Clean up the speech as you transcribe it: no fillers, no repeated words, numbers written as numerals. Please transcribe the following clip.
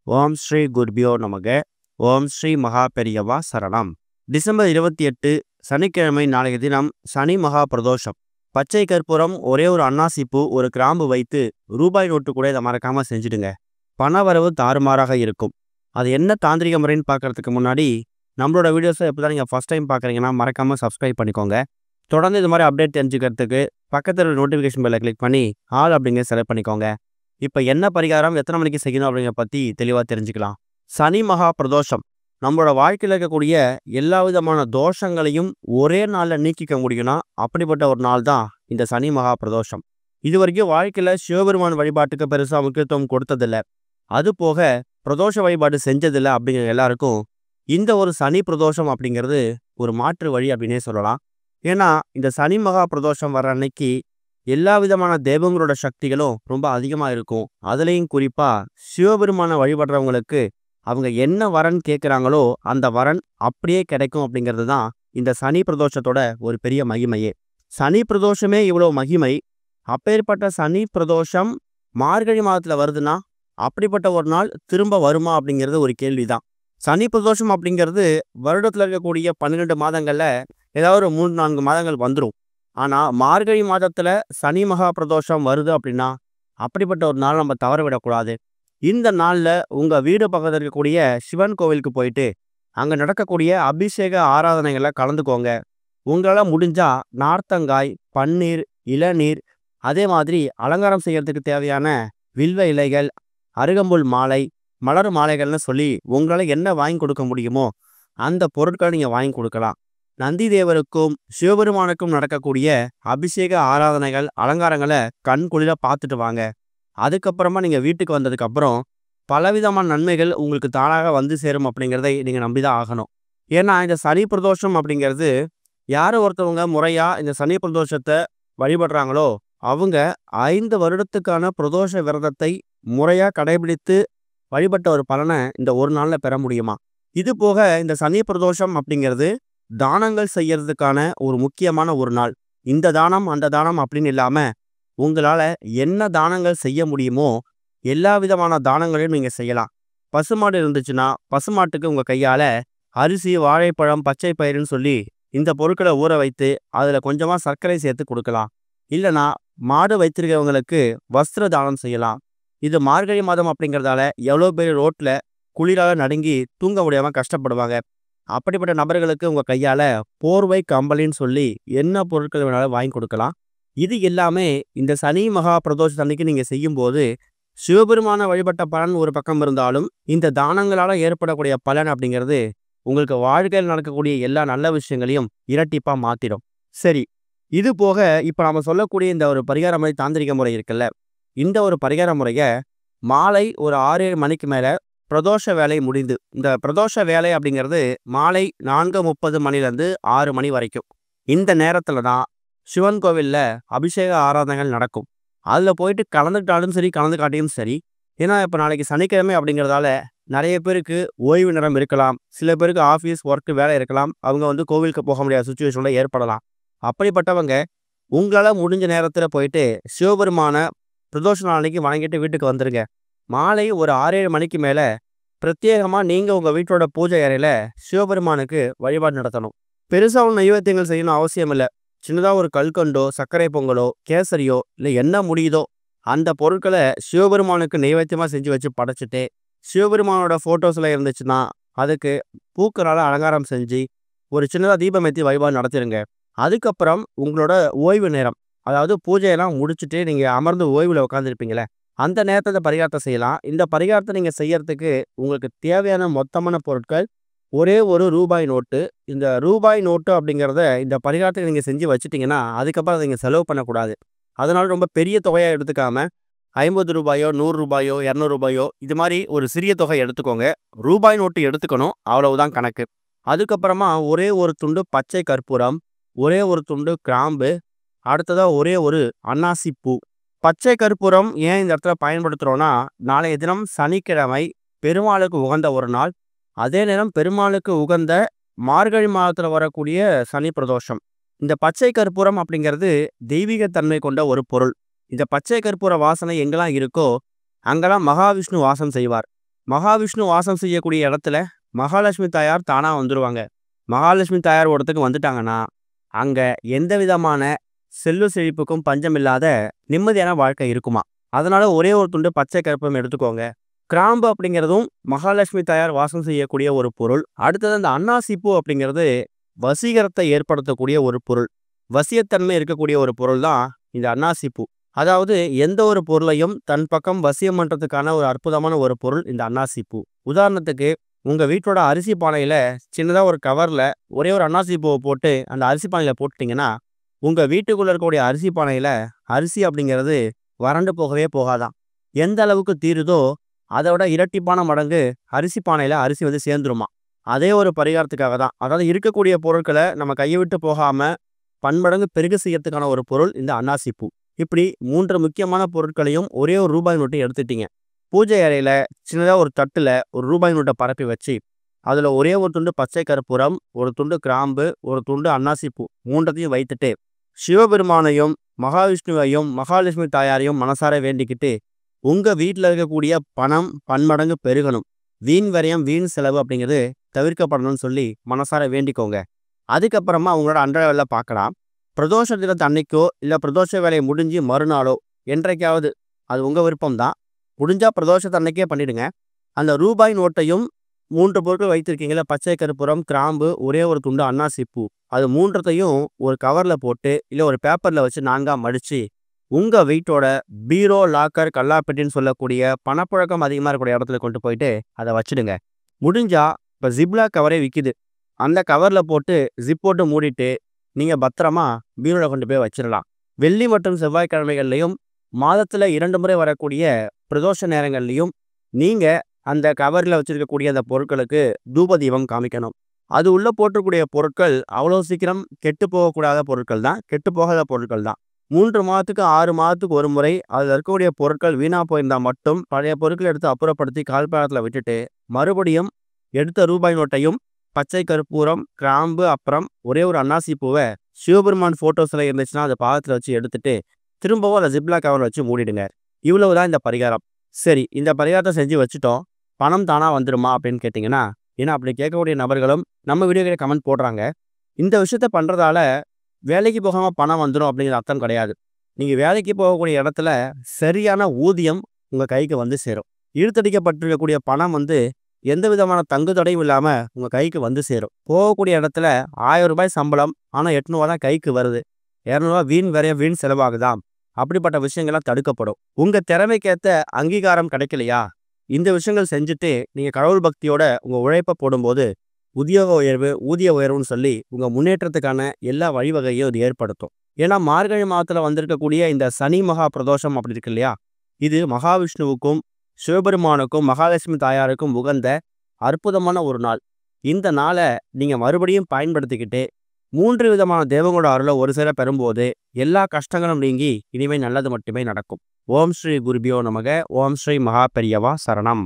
ஓம் ஸ்ரீ குருபியோ நமக. ஓம் ஸ்ரீ மகா பெரியவா சரணம். டிசம்பர் 28 சனிக்கிழமை நாளைய தினம் சனி மகா பிரதோஷம். பச்சை கற்பூரம், ஒரே ஒரு அன்னாசிப்பூ, ஒரு கிராம்பு வைத்து ரூபாய் நோட்டு கூட இதை மறக்காம செஞ்சுடுங்க. பணவரவு தாறுமாறாக இருக்கும். அது என்ன தாந்திரிக முறைன்னு பார்க்கறதுக்கு முன்னாடி நம்மளோட வீடியோஸை எப்போ தான் நீங்கள் ஃபஸ்ட் டைம் பார்க்குறீங்கன்னா மறக்காமல் சப்ஸ்கிரைப் பண்ணிக்கோங்க. தொடர்ந்து இது மாதிரி அப்டேட் தெரிஞ்சுக்கிறதுக்கு பக்கத்தில் நோட்டிஃபிகேஷன் பெல்லை கிளிக் பண்ணி ஆல் அப்படிங்கிற செலக்ட் பண்ணிக்கோங்க. இப்போ என்ன பரிகாரம், எத்தனை மணிக்கு செய்யணும் அப்படிங்கிறத பற்றி தெளிவாக தெரிஞ்சுக்கலாம். சனி மகா பிரதோஷம் நம்மளோட வாழ்க்கையில் இருக்கக்கூடிய எல்லா விதமான தோஷங்களையும் ஒரே நாளில் நீக்கிக்க முடியும்னா அப்படிப்பட்ட ஒரு நாள் தான் இந்த சனி மகா பிரதோஷம். இது வரைக்கும் வாழ்க்கையில் சிவபெருமான் வழிபாட்டுக்கு பெருசாக முக்கியத்துவம் கொடுத்ததில்லை, அது போக பிரதோஷ வழிபாடு செஞ்சதில்லை அப்படிங்கிற எல்லாருக்கும் இந்த ஒரு சனி பிரதோஷம் அப்படிங்கிறது ஒரு மாற்று வழி அப்படின்னே சொல்லலாம். ஏன்னா இந்த சனி மகா பிரதோஷம் வர அன்னைக்கு எல்லா விதமான தெய்வங்களோட சக்திகளும் ரொம்ப அதிகமாக இருக்கும். அதுலேயும் குறிப்பாக சிவபெருமானை வழிபடுறவங்களுக்கு அவங்க என்ன வரன் கேட்குறாங்களோ அந்த வரன் அப்படியே கிடைக்கும் அப்படிங்கிறது தான் இந்த சனி பிரதோஷத்தோட ஒரு பெரிய மகிமையே. சனி பிரதோஷமே இவ்வளோ மகிமை, அப்பேற்பட்ட சனி பிரதோஷம் மார்கழி மாதத்தில் வருதுன்னா அப்படிப்பட்ட ஒரு நாள் திரும்ப வருமா அப்படிங்கிறது ஒரு கேள்வி தான். சனி பிரதோஷம் அப்படிங்கிறது வருடத்தில் இருக்கக்கூடிய 12 மாதங்களில் ஏதாவது ஒரு 3-4 மாதங்கள் வந்துடும். ஆனால் மார்கழி மாதத்தில் சனி மகா பிரதோஷம் வருது அப்படின்னா அப்படிப்பட்ட ஒரு நாள் நம்ம தவற விடக்கூடாது. இந்த நாளில் உங்கள் வீடு பக்கத்தில் இருக்கக்கூடிய சிவன் கோவிலுக்கு போயிட்டு அங்கே நடக்கக்கூடிய அபிஷேக ஆராதனைகளை கலந்துக்கோங்க. உங்களால் முடிஞ்சால் நார்த்தங்காய், பன்னீர், இளநீர், அதே மாதிரி அலங்காரம் செய்யறதுக்கு தேவையான வில்வ இலைகள், அருகம்புல் மாலை, மலர் மாலைகள்னு சொல்லி உங்களால் என்ன வாங்கி கொடுக்க முடியுமோ அந்த பொருட்களை நீங்கள் வாங்கி கொடுக்கலாம். நந்தி தேவருக்கும் சிவபெருமானுக்கும் நடக்கக்கூடிய அபிஷேக ஆராதனைகள், அலங்காரங்களை கண் குளிர பார்த்துட்டு வாங்க. அதுக்கப்புறமா நீங்கள் வீட்டுக்கு வந்ததுக்கப்புறம் பலவிதமான நன்மைகள் உங்களுக்கு தானாக வந்து சேரும் அப்படிங்கிறதை நீங்கள் நம்பி தான் ஆகணும். ஏன்னா இந்த சனி பிரதோஷம் அப்படிங்கிறது யார் ஒருத்தவங்க முறையாக இந்த சனி பிரதோஷத்தை வழிபடுறாங்களோ அவங்க 5 வருடத்துக்கான பிரதோஷ விரதத்தை முறையாக கடைபிடித்து வழிபட்ட ஒரு பலனை இந்த ஒரு நாளில் பெற முடியுமா. இது போக இந்த சனி பிரதோஷம் அப்படிங்கிறது தானங்கள் செய்யறதுக்கான ஒரு முக்கியமான ஒரு நாள். இந்த தானம் அந்த தானம் அப்படின்னு இல்லாமல் உங்களால் என்ன தானங்கள் செய்ய முடியுமோ எல்லா விதமான தானங்களையும் நீங்கள் செய்யலாம். பசுமாடு இருந்துச்சுன்னா பசுமாட்டுக்கு உங்கள் கையால் அரிசி, வாழைப்பழம், பச்சை பயிறுன்னு சொல்லி இந்த பொருட்களை ஊற வைத்து அதில் கொஞ்சமாக சர்க்கரை சேர்த்து கொடுக்கலாம். இல்லைனா மாடு வைத்திருக்கிறவங்களுக்கு வஸ்திர தானம் செய்யலாம். இது மார்கழி மாதம் அப்படிங்கிறதால எவ்வளோ பேர் ரோட்டில் குளிராக நடுங்கி தூங்க முடியாமல் கஷ்டப்படுவாங்க. அப்படிப்பட்ட நபர்களுக்கு உங்கள் கையால் போர்வை, கம்பளின்னு சொல்லி என்ன பொருட்கள் வேணாலும் வாங்கி கொடுக்கலாம். இது எல்லாமே இந்த சனி மகா பிரதோஷ அன்னைக்கு நீங்கள் செய்யும்போது சிவபெருமான வழிபட்ட பலன் ஒரு பக்கம் இருந்தாலும் இந்த தானங்களால் ஏற்படக்கூடிய பலன் அப்படிங்கிறது உங்களுக்கு வாழ்க்கையில் நடக்கக்கூடிய எல்லா நல்ல விஷயங்களையும் இரட்டிப்பாக மாற்றிடும். சரி, இது போக இப்போ நாம் சொல்லக்கூடிய இந்த ஒரு பரிகார முறை, தாந்திரிக முறை இருக்குல்ல, இந்த ஒரு பரிகார முறையை மாலை ஒரு 6-7 மணிக்கு மேலே பிரதோஷ வேலை முடிந்து, இந்த பிரதோஷ வேலை அப்படிங்கிறது மாலை 4:30 மணிலேருந்து 6 மணி வரைக்கும். இந்த நேரத்தில் தான் சிவன் கோவிலில் அபிஷேக ஆராதனைகள் நடக்கும். அதில் போயிட்டு கலந்துக்கிட்டாலும் சரி, கலந்து காட்டியும் சரி. ஏன்னா இப்போ நாளைக்கு சனிக்கிழமை அப்படிங்கிறதால நிறைய பேருக்கு ஓய்வு நேரம் இருக்கலாம், சில பேருக்கு ஆஃபீஸ் ஒர்க்கு வேலை இருக்கலாம், அவங்க கோவிலுக்கு போக முடியாத சுச்சுவேஷனில் ஏற்படலாம். அப்படிப்பட்டவங்க உங்களால் முடிஞ்ச நேரத்தில் போயிட்டு சிவபெருமான பிரதோஷ நாளைக்கு வணங்கிட்டு வீட்டுக்கு வந்துடுங்க. மாலை ஒரு 6-7 மணிக்கு மேலே பிரத்யேகமாக நீங்கள் உங்கள் வீட்டோட பூஜை அறையில் சிவபெருமானுக்கு வழிபாடு நடத்தணும். பெருசாக நைவேத்தியங்கள் செய்யணும் அவசியம் இல்லை. சின்னதாக ஒரு கல்கண்டோ, சர்க்கரை பொங்கலோ, கேசரியோ, இல்லை என்ன முடியுதோ அந்த பொருட்களை சிவபெருமானுக்கு நைவேத்தியமாக செஞ்சு வச்சு படைச்சிட்டு, சிவபெருமானோட ஃபோட்டோஸில் இருந்துச்சுன்னா அதுக்கு பூக்களால் அலங்காரம் செஞ்சு ஒரு சின்னதாக தீபம் ஏற்றி வழிபாடு நடத்திடுங்க. அதுக்கப்புறம் உங்களோட ஓய்வு நேரம், அதாவது பூஜையெல்லாம் முடிச்சுட்டு நீங்கள் அமர்ந்து ஓய்வில் உட்காந்துருப்பீங்களே அந்த நேரத்தில் பரிகாரத்தை செய்யலாம். இந்த பரிகாரத்தை நீங்கள் செய்யறதுக்கு உங்களுக்கு தேவையான மொத்தமான பொருட்கள் ஒரே ஒரு ரூபாய் நோட்டு. இந்த ரூபாய் நோட்டு அப்படிங்கிறத இந்த பரிகாரத்தை நீங்கள் செஞ்சு வச்சுட்டிங்கன்னா அதுக்கப்புறம் அதை நீங்கள் செலவு பண்ணக்கூடாது. அதனால ரொம்ப பெரிய தொகையாக எடுத்துக்காமல் 50 ரூபாயோ, 100 ரூபாயோ, 200 ரூபாயோ இது மாதிரி ஒரு சிறிய தொகை எடுத்துக்கோங்க. ரூபாய் நோட்டு எடுத்துக்கணும், அவ்வளவுதான் கணக்கு. அதுக்கப்புறமா ஒரே ஒரு துண்டு பச்சை கற்பூரம், ஒரே ஒரு துண்டு கிராம்பு, அடுத்ததாக ஒரே ஒரு அன்னாசி பூ. பச்சை கற்பூரம் ஏன் இந்த இடத்துல பயன்படுத்துகிறோன்னா, நாளைய தினம் சனிக்கிழமை பெருமாளுக்கு உகந்த ஒரு நாள். அதே நேரம் பெருமாளுக்கு உகந்த மார்கழி மாதத்தில் வரக்கூடிய சனி பிரதோஷம். இந்த பச்சை கற்பூரம் அப்படிங்கிறது தெய்வீகத்தன்மை கொண்ட ஒரு பொருள். இந்த பச்சை கற்பூர வாசனை எங்கெல்லாம் இருக்கோ அங்கெல்லாம் மகாவிஷ்ணு வாசம் செய்வார். மகாவிஷ்ணு வாசம் செய்யக்கூடிய இடத்துல மகாலட்சுமி தாயார் தானா வந்துருவாங்க. மகாலட்சுமி தாயார் ஒரு இடத்துக்கு வந்துட்டாங்கன்னா, அங்க எந்த விதமான செல்வ செழிப்புக்கும் பஞ்சம் இல்லாத நிம்மதியான வாழ்க்கை இருக்குமா. அதனால ஒரே ஒரு துண்டு பச்சை கற்பூரம் எடுத்துக்கோங்க. கிராம்பு அப்படிங்கிறதும் மகாலட்சுமி தாயார் வாசம் செய்யக்கூடிய ஒரு பொருள். அடுத்தது அந்த அன்னாசி பூ அப்படிங்கிறது வசீகரத்தை ஏற்படுத்தக்கூடிய ஒரு பொருள். வசியத்தன்மை இருக்கக்கூடிய ஒரு பொருள் தான் இந்த அன்னாசி பூ. அதாவது எந்த ஒரு பொருளையும் தன் பக்கம் வசியம் பண்றதுக்கான ஒரு அற்புதமான ஒரு பொருள் இந்த அன்னாசி பூ. உதாரணத்துக்கு உங்க வீட்டோட அரிசி பானையில சின்னதா ஒரு கவர்ல ஒரே ஒரு அன்னாசி பூவை போட்டு அந்த அரிசி பானையில போட்டுட்டீங்கன்னா, உங்க வீட்டுக்குள்ள இருக்கக்கூடிய அரிசி பானையில அரிசி அப்படிங்கிறது வறண்டு போகவே போகாதாம். எந்த அளவுக்கு தீருதோ அதை விட இரட்டிப்பான மடங்கு அரிசி பானையில அரிசி வந்து சேர்ந்துருமா. அதே ஒரு பரிகாரத்துக்காக தான். அதாவது இருக்கக்கூடிய பொருட்களை நம்ம கையை விட்டு போகாம பன்மடங்கு பெருக செய்யறதுக்கான ஒரு பொருள் இந்த அன்னாசி பூ. இப்படி 3 முக்கியமான பொருட்களையும் ஒரே ஒரு ரூபாய் நோட்டை எடுத்துட்டீங்க. பூஜை அறையில சின்னதா ஒரு தட்டுல ஒரு ரூபாய் நோட்டை பரப்பி வச்சு, அதுல ஒரே ஒரு துண்டு பச்சை கற்பூரம், ஒரு துண்டு கிராம்பு, ஒரு துண்டு அன்னாசி பூ 3த்தையும் வைத்துட்டு, சிவபெருமானையும் மகாவிஷ்ணுவையும் மகாலட்சுமி தாயாரையும் மனசார வேண்டிக்கிட்டு, உங்க வீட்டில் இருக்கக்கூடிய பணம் பன்மடங்கு பெருகணும், வீண் விரயம் வீண் செலவு அப்படிங்கிறது தவிர்க்கப்படணும்னு சொல்லி மனசார வேண்டிக்கோங்க. அதுக்கப்புறமா உங்களோட அன்றாட வேலை பார்க்கலாம். பிரதோஷ தினத்து அன்னைக்கோ இல்லை பிரதோஷ வேலை முடிஞ்சு மறுநாளோ என்றைக்காவது, அது உங்கள் விருப்பம் தான். முடிஞ்சா பிரதோஷத்து அன்னைக்கே பண்ணிடுங்க. அந்த ரூபாய் நோட்டையும் 3 பொருட்கள் வைத்திருக்கீங்களா, பச்சை கற்பூரம், கிராம்பு, ஒரே ஒரு துண்டு அன்னாசி பூ, அது 3த்தையும் ஒரு கவரில் போட்டு இல்லை ஒரு பேப்பரில் வச்சு 4ஆக மடித்து உங்கள் வீட்டோட பீரோ, லாக்கர், கல்லாப்பெட்டின்னு சொல்லக்கூடிய பணப்புழக்கம் அதிகமாக இருக்கக்கூடிய இடத்துல கொண்டு போயிட்டு அதை வச்சுடுங்க. முடிஞ்சா இப்போ ஜிப்லா கவரே விற்கிது, அந்த கவரில் போட்டு ஜிப் போட்டு மூடிட்டு நீங்கள் பத்திரமா பீரோவில் கொண்டு போய் வச்சிடலாம். வெள்ளி மற்றும் செவ்வாய்க்கிழமைகள்லையும் மாதத்தில் 2 முறை வரக்கூடிய பிரதோஷ நேரங்கள்லையும் நீங்கள் அந்த கவரில் வச்சிருக்கக்கூடிய அந்த பொருட்களுக்கு தூப தீபம் காமிக்கணும். அது உள்ளே போட்டக்கூடிய பொருட்கள் அவ்வளோ சீக்கிரம் கெட்டு போகக்கூடாத பொருட்கள் தான், கெட்டு போகாத பொருட்கள் தான். 3 மாதத்துக்கு 6 மாதத்துக்கு ஒரு முறை அதில் இருக்கக்கூடிய பொருட்கள் வீணாக போயிருந்தால் மட்டும் பழைய பொருட்களை எடுத்து அப்புறப்படுத்தி கால்பாளத்தில் விட்டுட்டு, மறுபடியும் எடுத்த ரூபாய் நோட்டையும் பச்சை கற்பூரம், கிராம்பு, அப்புறம் ஒரே ஒரு அன்னாசி பூவை சிவபெருமான் ஃபோட்டோஸில் இருந்துச்சுன்னா அதை பாதத்தில் வச்சு எடுத்துட்டு திரும்பவும் அதை ஜிப்லா கவர் வச்சு மூடிடுங்க. இவ்வளவுதான் இந்த பரிகாரம். சரி, இந்த பரிகாரத்தை செஞ்சு வச்சுட்டோம், பணம் தானா வந்துருமா அப்படின்னு கேட்டிங்கன்னா, ஏன்னா அப்படி கேட்கக்கூடிய நபர்களும் நம்ம வீடியோக்கிட்ட கமெண்ட் போடுறாங்க. இந்த விஷயத்த பண்ணுறதால வேலைக்கு போகாமல் பணம் வந்துடும் அப்படிங்கிற அர்த்தம் கிடையாது. நீங்கள் வேலைக்கு போகக்கூடிய இடத்துல சரியான ஊதியம் உங்கள் கைக்கு வந்து சேரும். இழுத்தடிக்கப்பட்டிருக்கக்கூடிய பணம் வந்து எந்த விதமான தங்கு தடையும் இல்லாமல் உங்கள் கைக்கு வந்து சேரும். போகக்கூடிய இடத்துல 1000 ரூபாய் சம்பளம், ஆனால் 800 தான் கைக்கு வருது. 200 வீண் விரைய வீண் செலவாகுதாம். அப்படிப்பட்ட விஷயங்கள்லாம் தடுக்கப்படும். உங்கள் திறமைக்கேற்ற அங்கீகாரம் கிடைக்கலையா, இந்த விஷயங்கள் செஞ்சுட்டு நீங்கள் கடவுள் பக்தியோட உங்கள் உழைப்பை போடும்போது உத்தியோக உயர்வு, ஊதிய உயர்வுன்னு சொல்லி உங்கள் முன்னேற்றத்துக்கான எல்லா வழிவகையும் இது ஏற்படுத்தும். ஏன்னா மார்கழி மாதத்தில் வந்திருக்கக்கூடிய இந்த சனி மகா பிரதோஷம் அப்படி இருக்கு இல்லையா, இது மகாவிஷ்ணுவுக்கும் சிவபெருமானுக்கும் மகாலட்சுமி தாயாருக்கும் உகந்த அற்புதமான ஒரு நாள். இந்த நாளை நீங்கள் மறுபடியும் பயன்படுத்திக்கிட்டு 3 விதமான தேவங்களோட அருளை ஒரு சேர பெறும்போது எல்லா கஷ்டங்களும் நீங்கி இனிமேல் நல்லது மட்டுமே நடக்கும். ஓம் ஸ்ரீ குருபியோ நமக. ஓம் ஸ்ரீ மகா பெரியவா சரணம்.